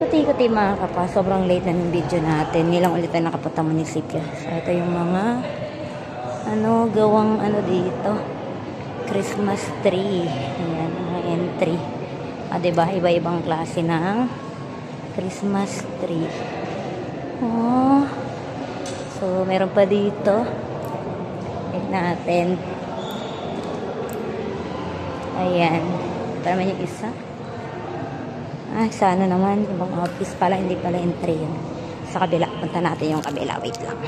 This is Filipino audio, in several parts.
Kuti-kuti mga kapa, sobrang late na ng video natin. Nilang ulit na nakapunta munisipyo. So, ito yung mga gawang dito. Christmas tree. Ayan, mga entry. Diba? Iba-ibang klase ng Christmas tree. Oh. So, meron pa dito. Tignan natin. Ayan. Para man yung isa. Sana naman. Ibang office pala. Hindi pala entry yun. Sa kabila. Punta natin yung kabila. Wait lang.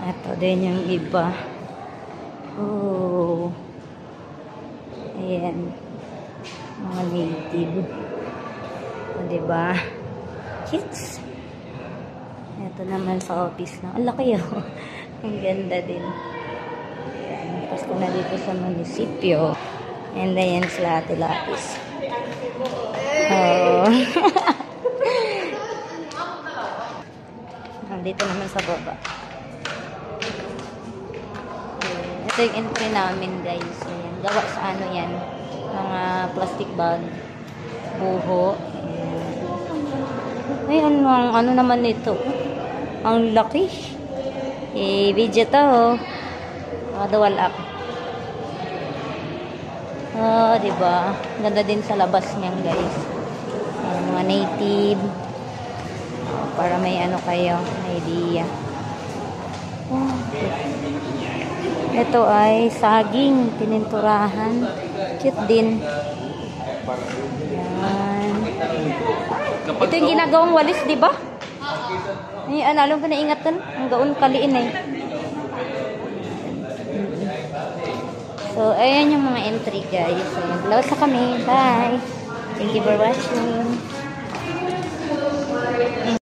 Ito din yung iba. Oh. Ayan. Mga native. Diba? Cutes. Ito naman sa office na. Ang laki yun. Ang ganda din. Ayan. Tapos ko na dito sa munisipyo. And ayan sila Ate Lapis. Oh. Dito naman sa baba. Ito yung entry namin guys. Ayan. Gawa sa yan. Mga plastic bag. Buho. Ayan. Ano naman nito? Ang laki. Video to. Dual up. Diba? Ganda din sa labas niyan guys. Mga native. Para may kayo, idea. Ito ay saging, pininturahan. Cute din. Yan. Ito yung ginagawang walis, di ba? Ay, alam ko na ingatan. Ang gaon kaliin eh. So, ayan yung mga entry guys. So, lawas na kami. Bye! Thank you for watching.